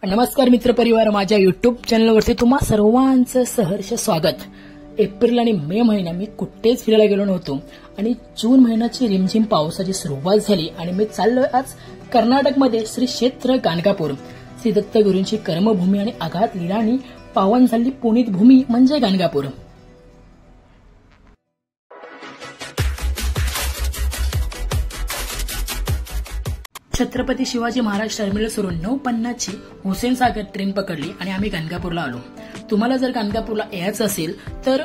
नमस्कार मित्रपरिवार, माझ्या युट्यूब चॅनलवरती तुम्हा सर्वांचं सहर्ष स्वागत। एप्रिल आणि मे महिना मी कुठेच फिरायला गेलो नव्हतो आणि जून महिन्याची रिमझिम पावसाची सुरुवात झाली आणि मी चाललोय आज कर्नाटकमध्ये श्री क्षेत्र गाणगापूर। श्री दत्तगुरूंची कर्मभूमी आणि अगाध लीलांनी पावन झाली पुनीत भूमी म्हणजे गाणगापूर। छत्रपती शिवाजी महाराज टर्मिनसवरून 9:50 ची हुसेन सागर ट्रेन पकडली आणि आम्ही गाणगापूरला आलो। तुम्हाला जर गाणगापूरला यायचं असेल तर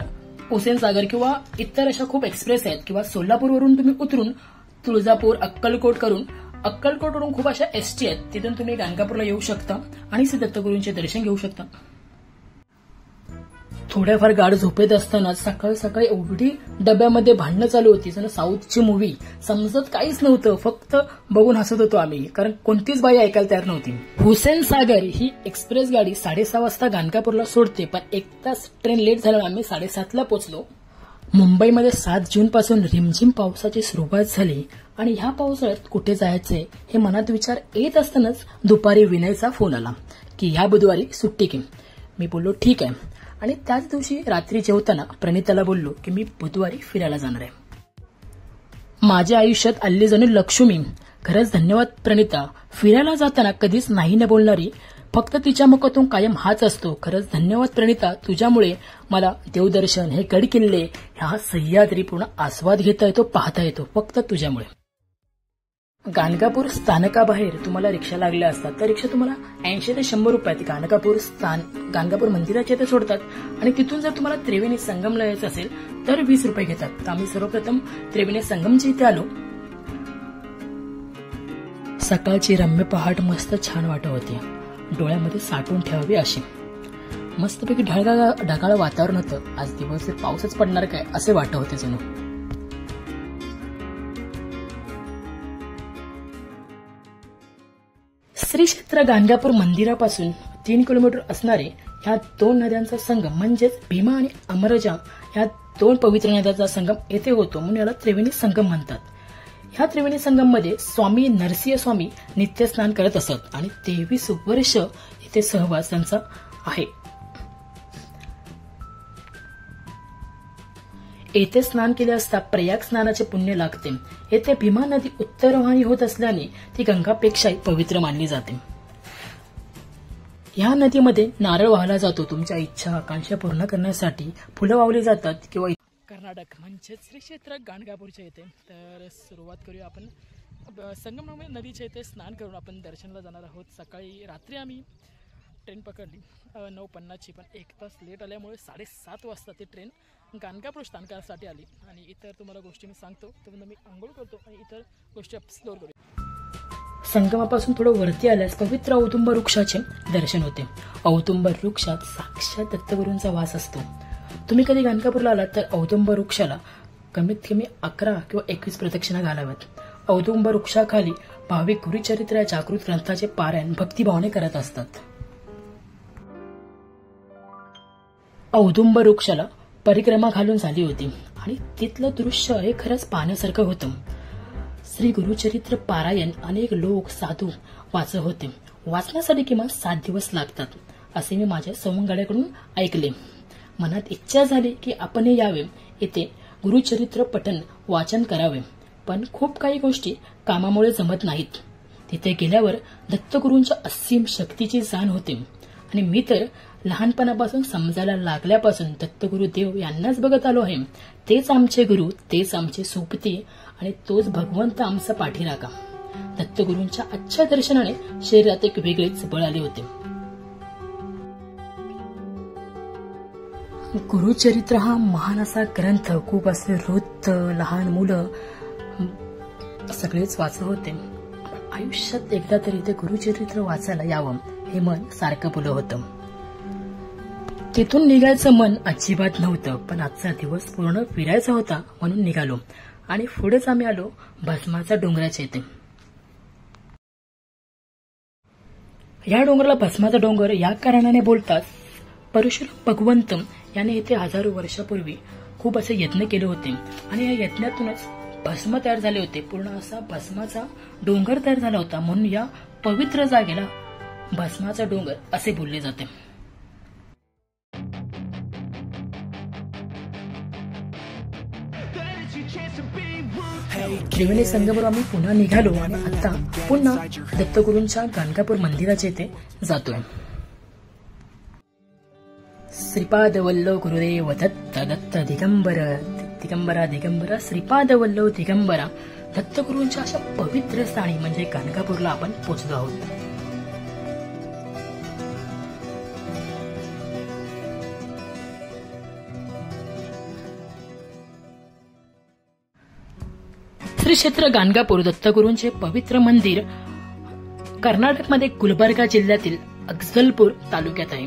हुसेन सागर किंवा इतर अशा खूप एक्सप्रेस आहेत किंवा सोलापूरवरून तुम्ही उतरून तुळजापूर अक्कलकोटवरून खूप अशा एसटी आहेत, तिथून तुम्ही गाणगापूरला येऊ शकता आणि श्री दत्तगुरूंचे दर्शन घेऊ शकता। थोड्याफार गाढ झोपेत असताना सकाळी सकाळी एवढी डब्यामध्ये भांडणं चालू होती जणू साऊथची मूवी, समजत काहीच नव्हतं, फक्त बघून हसत होतो आम्ही, कारण कोणतीच बाई ऐकायला तयार नव्हती। हुसेन सागर ही एक्सप्रेस गाडी 6:30 वाजता गाणगापूरला सोडते, पण 1 तास ट्रेन लेट झाल्यामुळे आम्ही 7:30ला पोहोचलो। मुंबईमध्ये 7 जून पासून रिमझिम पावसाची सुरुवात झाली आणि ह्या पावसाळ्यात कुठे जायचंय हे मनात विचार येत असतानाच दुपारी विनयचा फोन आला की या बुधवारी सुट्टी घे। मी बोललो ठीक आहे आणि त्याच दिवशी रात्री जेवताना प्रणिताला बोललो की मी बुधवारी फिरायला जाणार आहे। माझ्या आयुष्यात आली जणू लक्ष्मी। खरंच धन्यवाद प्रणिता, फिरायला जाताना कधीच नाही न बोलणारी, फक्त तिच्या मुखातून कायम हाच असतो। खरंच धन्यवाद प्रणिता, तुझ्यामुळे मला देवदर्शन, हे गड किल्ले, हा सह्याद्री पूर्ण आस्वाद घेता येतो, पाहता येतो, फक्त तुझ्यामुळे। गाणगापूर स्थानकाबाहेर तुम्हाला रिक्षा लागल्या असतात, तर रिक्षा तुम्हाला 80 ते 100 रुपयात गाणगापूर मंदिराच्या इथे सोडतात आणि तिथून जर तुम्हाला त्रिवेणी संगमला यायचं असेल तर 20 रुपये घेतात। तर आम्ही सर्वप्रथम त्रिवेणी संगमच्या इथे आलो। सकाळची रम्य पहाट मस्त छान वाटत होती, डोळ्यामध्ये साठवून ठेवावी अशी। मस्तपैकी ढगाळ वातावरण होतं, आज दिवसभर पाऊसच पडणार काय असे वाटत होते जणू। श्री क्षेत्र गाणगापूर मंदिरापासून 3 किलोमीटर असणारे ह्या 2 नद्यांचा संगम म्हणजेच भीमा आणि अमरजा ह्या 2 पवित्र नद्यांचा संगम येथे होतो, म्हणून याला त्रिवेणी संगम म्हणतात। ह्या त्रिवेणी संगम मध्ये स्वामी नरसिंह स्वामी नित्य स्नान करत असत आणि 23 वर्ष इथे सहवास त्यांचा आहे। येथे स्नान केले असता प्रयाग स्नानाचे पुण्य लागते। येथे भीमा नदी उत्तरवाहिनी होत असल्याने ती गंगापेक्षाही पवित्र मानली जाते। या नदीमध्ये नारळ वाहला जातो, तुमच्या इच्छा आकांक्षा पूर्ण करण्यासाठी फुलं वावली जातात किंवा कर्नाटक म्हणजे श्री क्षेत्र गाणगापूरच्या येथे। तर सुरुवात करूया आपण संगमनेर नदीच्या येथे स्नान करून आपण दर्शनाला जाणार आहोत। रात्री आम्ही ट्रेन पकडली 9:50 ची, पण 1 तास लेट आल्यामुळे 7:30 वाजता ती ट्रेन गाणगापूर स्थानकासाठी आली आणि इतर तुम्हाला गोष्टी मी सांगतो, तर मी आंघोळ करतो आणि इतर गोष्टी एक्सप्लोर करूया। संगमापासून थोडं वरती आल्यास पवित्र औदुंब वृक्षाचे दर्शन होते। औदुंब वृक्षात साक्षात दत्तगुरूंचा वास असतो। तुम्ही कधी गाणगापूरला आलात तर औदुंब वृक्षाला कमीत कमी 11 किंवा 21 प्रदक्षिणा घालाव्यात। औदुंब वृक्षाखाली भाविक गुरुचरित्र जागृत ग्रंथाचे पारायण भक्तिभावाने करत असतात। औदुंब वृक्षाला परिक्रमा घालून झाली होती आणि तिथलं दृश्य हे खरंच पाहण्यासारखं होतं। श्री गुरुचरित्र पारायण अनेक लोक साधू वाचत होते, वाचण्यासाठी किमान 7 दिवस लागतात असे मी माझ्या सवंगड्याकडून ऐकले। मनात इच्छा झाली की आपण यावे, येथे गुरुचरित्र पठण वाचन करावे, पण खूप काही गोष्टी कामामुळे जमत नाहीत। तिथे गेल्यावर दत्तगुरूंच्या असीम शक्तीची जाण होते आणि मी तर लहानपणापासून समजायला लागल्यापासून दत्तगुरु देव यांनाच बघत आलो आहे। तेच आमचे गुरु, तेच आमचे सोबती आणि तोच भगवंत आमचा पाठीराखा। दत्तगुरूंच्या आजच्या दर्शनाने शरीरात एक वेगळेच बळ आले होते। गुरुचरित्र हा महान असा ग्रंथ, खूप असे वृद्ध लहान मुलं सगळेच वाचत होते। आयुष्यात एकदा तरी ते गुरुचरित्र वाचायला यावं हे मन सारखं बोलत होतं। तिथून निघायचं मन अजिबात नव्हतं, पण आजचा दिवस पूर्ण फिरायचा होता म्हणून निघालो आणि पुढेच आम्ही आलो भस्माच्या डोंगराच्या इथे। या डोंगराला भस्माचा डोंगर या कारणाने बोलतात, परशुराम भगवंत याने इथे हजारो वर्षापूर्वी खूप असे यज्ञ केले होते आणि या यज्ञातूनच भस्म तयार झाले होते। पूर्ण असा भस्माचा डोंगर तयार झाला होता, म्हणून या पवित्र जागेला भस्माचा डोंगर असे बोलले जाते. त्रिवेणी संगमावर आम्ही पुन्हा निघालो आणि आता पुन्हा दत्तगुरूंच्या गाणगापूर मंदिराच्या इथे जातोय. श्रीपाद वल्लभ गुरुदेव दत्त दत्त दिगंबर दिगंबरा दिगंबरा श्रीपाद वल्लभ दिगंबरा दत्तगुरूंच्या अशा पवित्र स्थानी म्हणजे गाणगापूरला आपण पोहोचलो आहोत. श्री क्षेत्र गाणगापूर दत्तगुरूंचे पवित्र मंदिर कर्नाटकमध्ये गुलबर्गा जिल्ह्यातील अफजलपूर तालुक्यात आहे.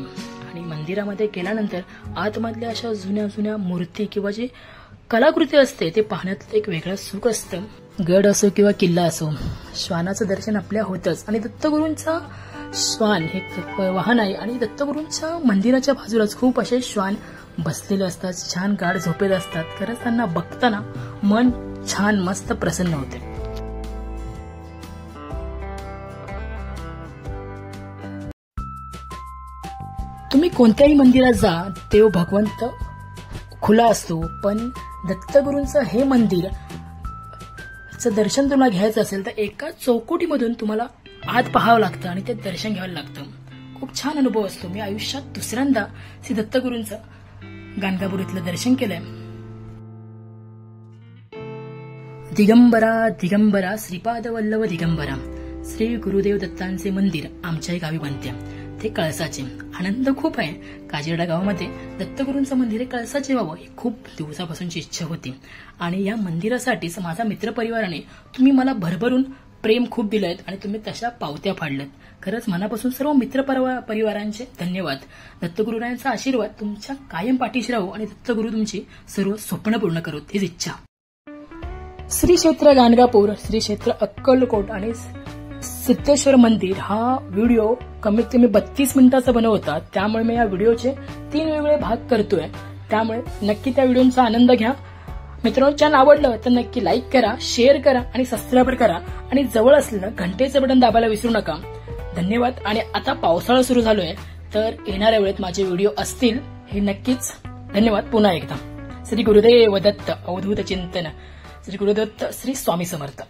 आणि मंदिरामध्ये गेल्यानंतर आतमधल्या अशा जुन्या जुन्या मूर्ती किंवा जी कलाकृती असते ते पाहण्यात एक वेगळं सुख असतं. गड असो किंवा किल्ला असो, श्वानाचं दर्शन आपल्या होतच. आणि दत्तगुरूंचा श्वान हे वाहन आहे आणि दत्तगुरूंच्या मंदिराच्या बाजूलाच खूप असे श्वान बसलेले असतात, छान गाढ झोपेत असतात. खरंच त्यांना बघताना मन छान मस्त प्रसन्न होते. तुम्ही कोणत्याही मंदिरात जा, देव भगवंत खुला असतो, पण दत्तगुरूंचं हे मंदिर दर्शन तुम्हाला घ्यायचं असेल तर एका चौकटीमधून तुम्हाला आत पाहावं लागतं आणि ते दर्शन घ्यावं लागतं. खूप छान अनुभव असतो. मी आयुष्यात दुसऱ्यांदा श्री दत्तगुरूंचं गाणगापूर इथलं दर्शन केलंय. दिगंबरा दिगंबरा श्रीपाद वल्लभ दिगंबरा श्री गुरुदेव दत्तांचे मंदिर आमच्याही गावी बनते, ते कळसाचे. आनंद खूप आहे. काजिरडा गावामध्ये दत्तगुरूंचं मंदिर कळसाचे व्हावं ही खूप दिवसापासूनची इच्छा होती. आणि या मंदिरासाठीच माझा मित्रपरिवाराने तुम्ही मला भरभरून प्रेम खूप दिलंय आणि तुम्ही तशा पावत्या फाडल्यात. खरंच मनापासून सर्व मित्रपरिवारांचे धन्यवाद. दत्तगुरूंचा आशीर्वाद तुमच्या कायम पाठीशी राहू आणि दत्तगुरू तुमची सर्व स्वप्न पूर्ण करू हीच इच्छा. श्री क्षेत्र गाणगापूर, श्री क्षेत्र अक्कलकोट आणि सिद्धेश्वर मंदिर हा व्हिडिओ कमीत कमी 32 मिनिटाचा बनव होता. त्यामुळे मी या व्हिडिओचे 3 वेगवेगळे भाग करतोय. त्यामुळे नक्की त्या व्हिडिओचा आनंद घ्या. मित्रांनो, चॅनल आवडलं तर नक्की लाईक करा, शेअर करा आणि सबस्क्राईब करा आणि जवळ असलेलं घंटेचं बटन दाबायला विसरू नका. धन्यवाद. आणि आता पावसाळा सुरू झालोय तर येणाऱ्या वेळेत माझे व्हिडिओ असतील हे नक्कीच. धन्यवाद पुन्हा एकदा. श्री गुरुदेव दत्त अवधूत चिंतन. श्री गुरुदत्त. श्री स्वामी समर्थ.